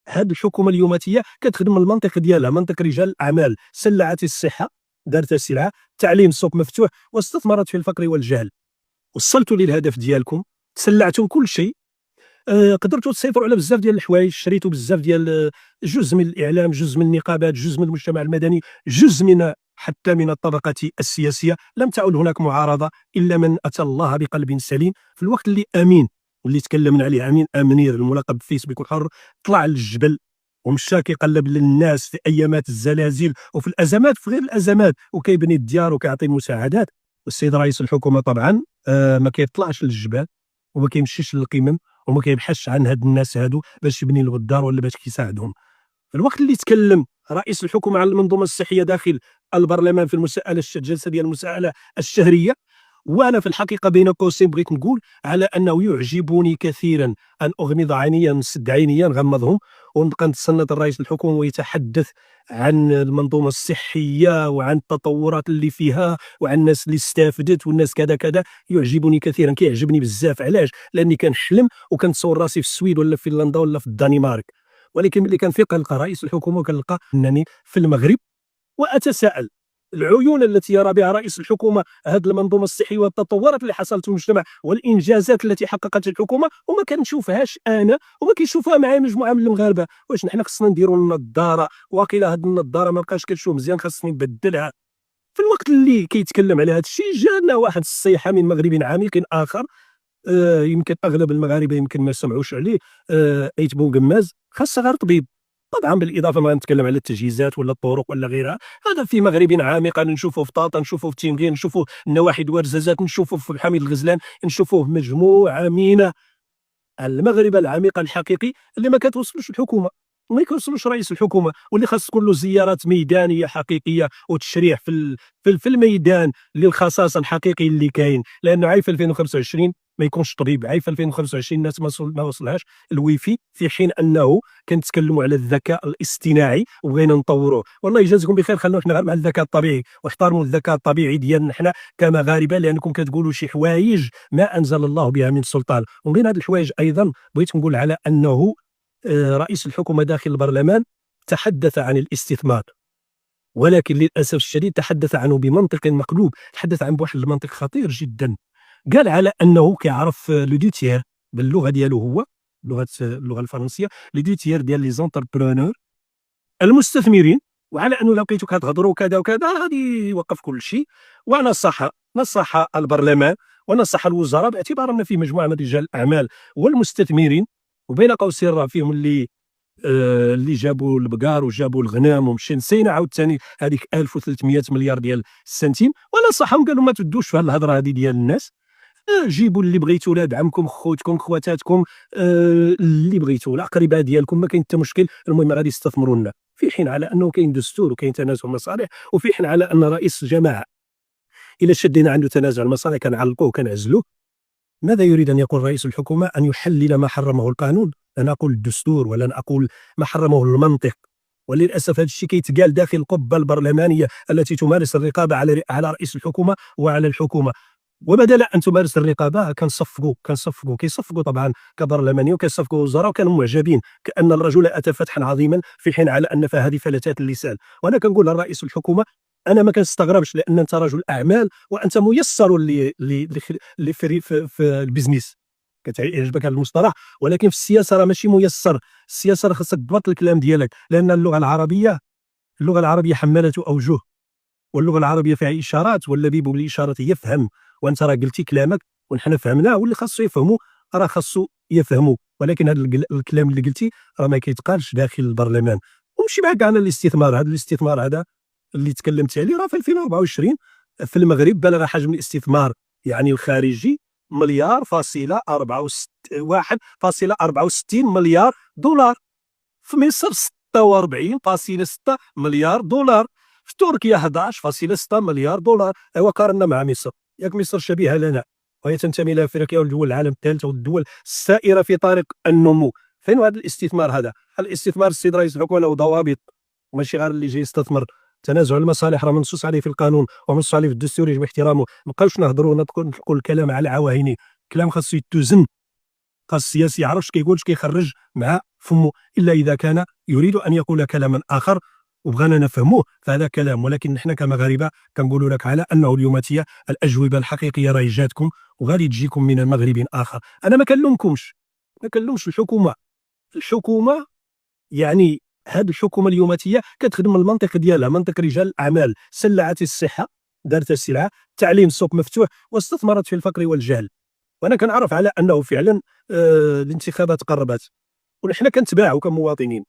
هذه الحكومه اليوماتيه كتخدم المنطق ديالها، منطق رجال الاعمال، سلعت الصحه، دارتها سلعه، التعليم السوق مفتوح، واستثمرت في الفقر والجهل. وصلتوا للهدف ديالكم، تسلعتوا كل شيء، قدرتوا تسيطروا على بزاف ديال الحوايج، شريتوا بزاف ديال جزء من الاعلام، جزء من النقابات، جزء من المجتمع المدني، جزء من حتى من الطبقه السياسيه. لم تعد هناك معارضه الا من اتى الله بقلب سليم. في الوقت اللي امين، واللي تكلمنا عليه، امين امنير الملقب بفيسبوك الحر، طلع للجبل ومشى كيقلب للناس في ايامات الزلازل وفي الازمات، في غير الازمات، وكيبني الديار وكيعطي المساعدات. والسيد رئيس الحكومه طبعا ما كيطلعش للجبال وما كيمشيش للقمم وما كيبحثش عن هاد الناس هادو باش يبني له الدار ولا باش كيساعدهم. في الوقت اللي تكلم رئيس الحكومه على المنظومه الصحيه داخل البرلمان في المساءله الجلسه ديال المساءله الشهريه، وانا في الحقيقه بين قوسين بغيت نقول على انه يعجبني كثيرا ان اغمض عينيا، نسد عينيا، نغمضهم، ونبقى نتسنط الرئيس الحكومه ويتحدث عن المنظومه الصحيه وعن التطورات اللي فيها وعن الناس اللي استافدت والناس كذا كذا. يعجبني كثيرا، كيعجبني بزاف. علاش؟ لاني كنحلم وكنتصور راسي في السويد ولا في فنلندا ولا في الدنمارك، ولكن ملي كنفيق كنلقى رئيس الحكومه وكنلقى انني في المغرب. واتساءل العيون التي يرى بها رئيس الحكومه هذه المنظومه الصحيه والتطورات اللي حصلت في المجتمع والانجازات التي حققتها الحكومه وما كنشوفهاش انا وما كيشوفها معايا مجموعه من المغاربه. واش نحن خصنا نديروا النظاره؟ واقيلا هذه النظاره ما بقاش كتشوف مزيان، خاصني نبدلها. في الوقت اللي كيتكلم على هذا الشيء، جانا واحد الصيحه من مغرب عميق اخر، يمكن اغلب المغاربه يمكن ما سمعوش عليه، ايت بوغماز، خاصها غير طبيب. طبعا بالاضافه ما نتكلم على التجهيزات ولا الطرق ولا غيرها، هذا في مغرب عامق نشوفه في طاطا، نشوفه في تيمغين، نشوفه النواحي ورزازات، نشوفه في حميد الغزلان، نشوفه في مجموعه من المغرب العميق الحقيقي اللي ما كتوصلوش الحكومه وما يكوصلوش رئيس الحكومه، واللي خاص تكون له زيارات ميدانيه حقيقيه وتشريح في الميدان للخصاص الحقيقي اللي كاين. لانه عاي في 2025 ما يكونش طبيب، عاي في 2025 الناس ما وصلهاش الويفي، في حين انه كنتكلموا على الذكاء الاصطناعي وبغينا نطوروه. والله يجازيكم بخير، خلونا حنا غير مع الذكاء الطبيعي واحترموا الذكاء الطبيعي ديالنا حنا كمغاربه، لانكم كتقولوا شي حوايج ما انزل الله بها من سلطان. ومن بين هذه الحوايج ايضا بغيت نقول على انه رئيس الحكومه داخل البرلمان تحدث عن الاستثمار، ولكن للاسف الشديد تحدث عنه بمنطق مقلوب، تحدث عن بواحد المنطق خطير جدا. قال على انه كيعرف لو دوتيير باللغه ديالو، هو اللغه الفرنسيه، لو دوتيير ديال لي زونتربرونور، المستثمرين، وعلى انه لو لقيتو كتهضروا كذا وكذا غادي يوقف كل شيء. نصح البرلمان ونصح الوزراء باعتبار ان فيه مجموعه من رجال الاعمال والمستثمرين، وبين قوسين راه فيهم اللي جابوا البقار وجابوا الغنم ومشي نسينا عاوتاني هذيك 1300 مليار ديال السنتيم. ونصحهم قالوا ما تدوش في هذه الهضره هذه ديال الناس، جيبوا اللي بغيتوا، ولاد عمكم، خوتكم، خواتاتكم، اللي بغيتوا، الاقرباء ديالكم، ما كاين حتى مشكل، المهم غادي يستثمروا لنا. في حين على انه كاين دستور وكاين تنازع مصالح، وفي حين على ان رئيس الجماعه الا شدينا عنده تنازع المصالح كنعلقوه وكنعزلوه. ماذا يريد ان يقول رئيس الحكومه؟ ان يحلل ما حرمه القانون، لا اقول الدستور ولا اقول ما حرمه المنطق. وللاسف هذا الشيء كيتقال داخل القبه البرلمانيه التي تمارس الرقابه على رئيس الحكومه وعلى الحكومه. وبدل ان تمارس الرقابه كيصفقوا طبعا كبرلمانيين، وكيصفقوا وزراء، وكانوا معجبين كان الرجل اتى فتحا عظيما، في حين على ان فهذه فلتات اللسان. وانا كنقول لرئيس الحكومه، انا ما كنستغربش لان انت رجل اعمال وانت ميسر في البيزنس، كتعجبك هذا المصطلح، ولكن في السياسه راه ماشي ميسر. السياسه راه خاصك تضبط الكلام ديالك، لان اللغه العربيه حماله اوجه، واللغه العربيه فيها اشارات، والذي بالاشارات يفهم. وانت راه قلتي كلامك ونحن فهمناه، واللي خاصو يفهموا راه خاصو يفهموا، ولكن هذا الكلام اللي قلتي راه ما كيتقالش داخل البرلمان. ونمشي معك على الاستثمار هذا اللي تكلمت عليه، راه في 2024 في المغرب بلغ حجم الاستثمار يعني الخارجي مليار فاصلة 1.64 مليار دولار، في مصر 46.6 مليار دولار، في تركيا 11.6 مليار دولار. ايوا قارنا مع مصر، ياك مصر شبيهه لنا وهي تنتمي الى افريقيا ودول العالم الثالث والدول السائره في طريق النمو. فين هذا الاستثمار؟ هذا الاستثمار السيد رئيس الحكومه له ضوابط، وماشي غير اللي جاي يستثمر. تنازع المصالح راه منصوص عليه في القانون ومنصوص عليه في الدستور، يجب احترامه. ما نبقاوش نهضروا ونقول الكلام على عواهنه، كلام خاصو يتوزن خاص السياسي يعرف اش كيقول اش كيخرج مع فمه، الا اذا كان يريد ان يقول كلاما اخر وبغانا نفهموه فهذا كلام. ولكن حنا كمغاربه كنقولوا لك على انه اليوماتيه الاجوبه الحقيقيه راهي جاتكم وغادي تجيكم من مغرب اخر. انا ما كنلومكمش، ما كنلومش الحكومه. الحكومه يعني هذه الحكومه اليوماتيه كتخدم المنطق ديالها، منطق رجال الاعمال، سلعت الصحه دارت السلعه، التعليم السوق مفتوح، واستثمرت في الفقر والجهل. وانا كنعرف على انه فعلا الانتخابات قربت، ونحن كنتباعوا كمواطنين،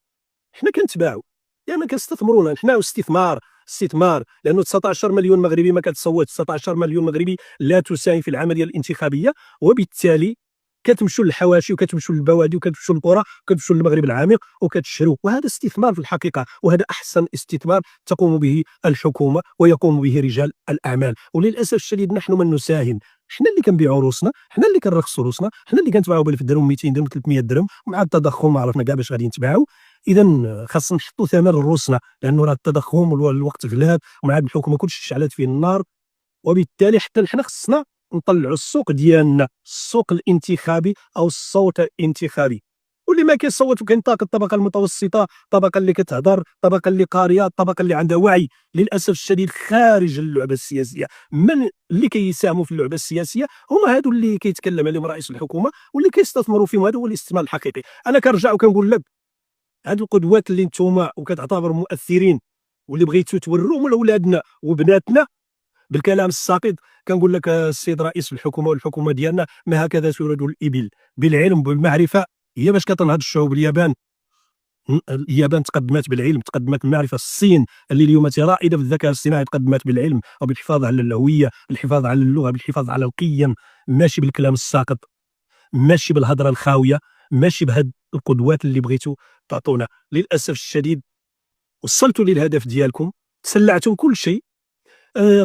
حنا كنتباعوا لان كنستثمرونا حنا، استثمار لانه 19 مليون مغربي ما كتصوت، 19 مليون مغربي لا تساهم في العمليه الانتخابيه، وبالتالي كتمشوا للحواشي وكتمشوا للبوادي وكتمشوا للقرى وكتمشوا للمغرب العميق وكتشروا، وهذا استثمار في الحقيقه، وهذا احسن استثمار تقوم به الحكومه ويقوم به رجال الاعمال. وللاسف الشديد نحن من نساهم، حنا اللي كنبيعوا روسنا، حنا اللي كنرخصوا روسنا، حنا اللي كنتباعوا ب 1000 درهم 200 درهم 300 درهم، ومع التضخم ما عرفنا كاع باش غادي نتباعوا. اذا خاصنا نحطوا ثمن لروسنا، لانه راه التضخم والوقت غلاب ومع هذه الحكومه كلشي شعلات فيه النار، وبالتالي حتى حنا خصنا نطلعوا السوق ديالنا، السوق الانتخابي او الصوت الانتخابي. واللي ما كيصوت وكينطاق الطبقه المتوسطه، الطبقه اللي كتهضر، الطبقه اللي قاريه، الطبقه اللي عندها وعي، للاسف الشديد خارج اللعبه السياسيه. من اللي كيساهموا في اللعبه السياسيه هما هادو اللي كيتكلم عليهم رئيس الحكومه واللي كيستثمروا فيهم، هذا هو الاستثمار الحقيقي. انا كنرجع وكنقول لك هاد القدوات اللي نتوما وكتعتبروا مؤثرين واللي بغيتوا توروهم لاولادنا وبناتنا بالكلام الساقط، كنقول لك السيد رئيس الحكومه والحكومه ديالنا ما هكذا تولد الابل، بالعلم بالمعرفه. هي باش كتنهض الشعوب. اليابان تقدمت بالعلم، تقدمت بالمعرفه. الصين اللي اليوم رائده في الذكاء الاصطناعي تقدمت بالعلم وبالحفاظ على الهويه، بالحفاظ على اللغه، بالحفاظ على القيم، ماشي بالكلام الساقط، ماشي بالهضره الخاويه، ماشي بهاد القدوات اللي بغيتوا تعطونا. للاسف الشديد وصلتوا للهدف ديالكم، تسلعتم كل شيء،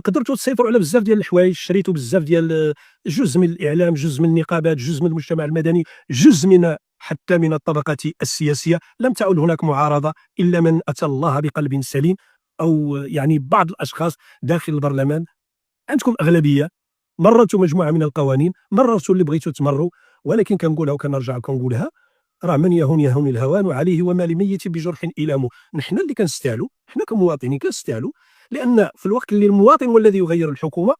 قدرتوا تسيطروا على بزاف ديال الحوايج، شريتوا بزاف ديال جزء من الاعلام، جزء من النقابات، جزء من المجتمع المدني، جزء من حتى من الطبقه السياسيه. لم تعد هناك معارضه الا من اتى الله بقلب سليم، او يعني بعض الاشخاص داخل البرلمان. عندكم اغلبيه، مررتوا مجموعه من القوانين، مررتوا اللي بغيتوا تمروا، ولكن كنقولها وكنرجع وكنقولها، راه من يهون يهون الهوان وعليه وما لميت بجرح إلام. نحن اللي كنستاهلوا، حنا كمواطنين كنستاهلوا، لان في الوقت اللي المواطن هو الذي يغير الحكومه،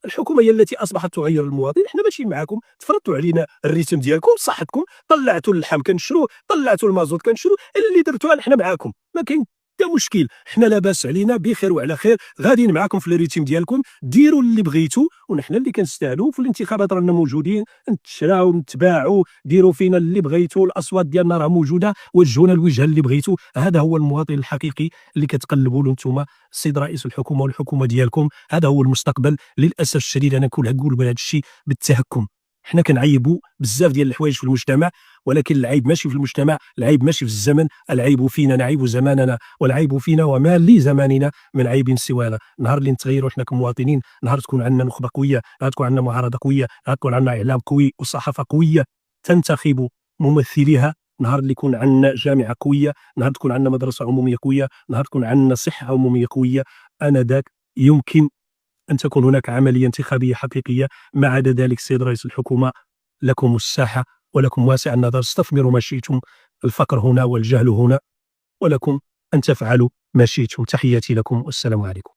الحكومه هي التي اصبحت تغير المواطن. حنا ماشي معاكم، تفرضتوا علينا الريتم ديالكم صحتكم، طلعتوا اللحم كنشروه، طلعتوا المازوت كنشروه، اللي درتوها حنا معاكم، ما كاين حتى مشكل، حنا لاباس علينا بخير وعلى خير، غاديين معاكم في الريتم ديالكم، ديروا اللي بغيتوا، ونحن اللي كنستاهلوا. في الانتخابات رانا موجودين، نتشراو نتباعوا، ديروا فينا اللي بغيتوا، الاصوات ديالنا راه موجوده، وجهونا الوجهه اللي بغيتوا. هذا هو المواطن الحقيقي اللي كتقلبوا له نتوما السيد رئيس الحكومه والحكومه ديالكم، هذا هو المستقبل. للاسف الشديد انا كنقول بهذا الشيء بالتهكم، حنا كنعيبوا بزاف ديال الحوايج في المجتمع، ولكن العيب ماشي في المجتمع، العيب ماشي في الزمن، العيب فينا، نعيب زماننا والعيب فينا، وما لزماننا من عيب سوانا. نهار اللي نتغيروا حنا كمواطنين، نهار تكون عندنا نخبه قويه، نهار تكون عندنا معارضه قويه، نهار تكون عندنا اعلام قوي وصحافه قويه تنتخب ممثليها، نهار اللي يكون عندنا جامعه قويه، نهار تكون عندنا مدرسه عموميه قويه، نهار تكون عندنا صحه عموميه قويه، انذاك يمكن أن تكون هناك عملية انتخابية حقيقية. ما عدا ذلك السيد رئيس الحكومة، لكم الساحة ولكم واسع النظر، استثمروا ما شئتم، الفقر هنا والجهل هنا، ولكم أن تفعلوا ما شئتم. تحياتي لكم والسلام عليكم.